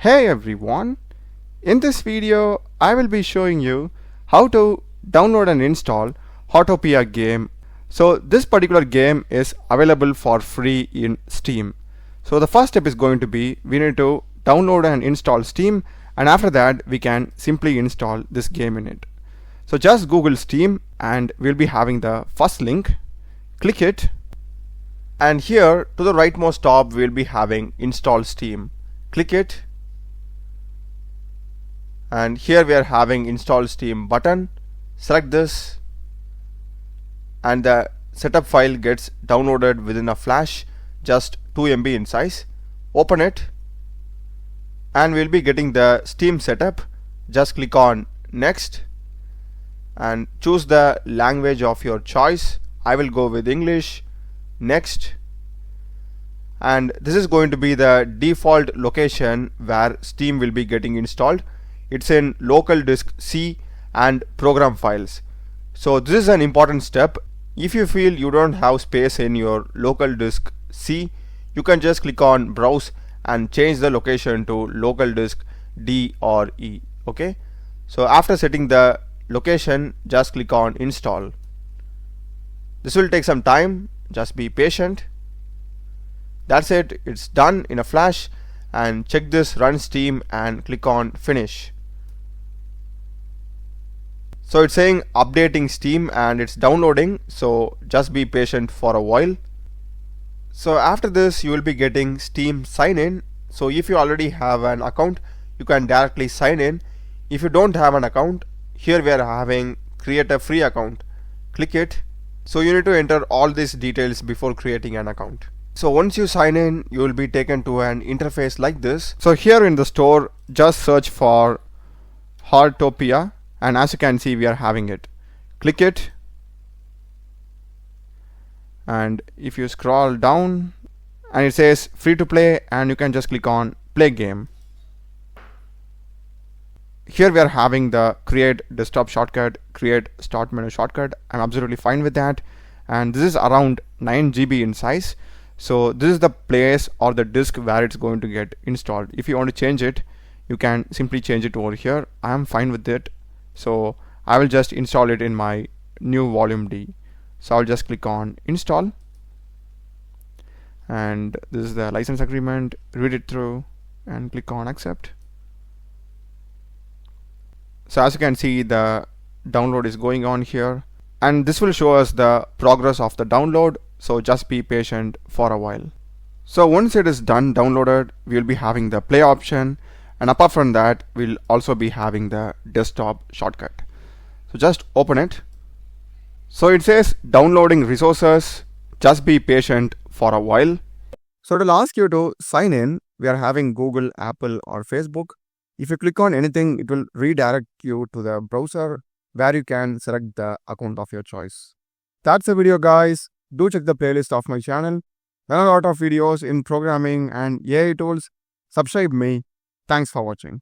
Hey everyone, in this video I will be showing you how to download and install Heartopia game. So this particular game is available for free in Steam. So the first step is going to be we need to download and install Steam, and after that we can simply install this game in it. So just Google Steam and we'll be having the first link. Click it, and here to the rightmost top we'll be having install Steam. Click it, and here we are having install Steam button. Select this and the setup file gets downloaded within a flash, just 2 MB in size. Open it and we'll be getting the Steam setup. Just click on next and choose the language of your choice. I will go with English. Next, and this is going to be the default location where Steam will be getting installed. It's in local disk C and program files. So this is an important step. If you feel you don't have space in your local disk C, you can just click on browse and change the location to local disk D or E. Okay, so after setting the location, just click on install. This will take some time, just be patient. That's it, it's done in a flash. And check this run Steam and click on finish. So it's saying updating Steam and it's downloading, so just be patient for a while. So after this you will be getting Steam sign in. So if you already have an account, you can directly sign in. If you don't have an account, here we are having create a free account. Click it. So you need to enter all these details before creating an account. So once you sign in, you will be taken to an interface like this. So here in the store, just search for Heartopia, and as you can see we are having it. Click it, and if you scroll down and it says free to play, and you can just click on play game. Here we are having the create desktop shortcut, create start menu shortcut. I'm absolutely fine with that, and this is around 9 GB in size. So this is the place or the disk where it's going to get installed. If you want to change it, you can simply change it over here. I am fine with it, so I will just install it in my new volume D. So I'll just click on install, and this is the license agreement. Read it through and click on accept. So as you can see, the download is going on here, and this will show us the progress of the download. So just be patient for a while. So once it is done downloaded, we will be having the play option, and apart from that we'll also be having the desktop shortcut. So just open it. So it says downloading resources. Just be patient for a while. So it'll ask you to sign in. We are having Google, Apple or Facebook. If you click on anything, it will redirect you to the browser where you can select the account of your choice. That's the video, guys. Do check the playlist of my channel. There are a lot of videos in programming and AI tools. Subscribe me. Thanks for watching.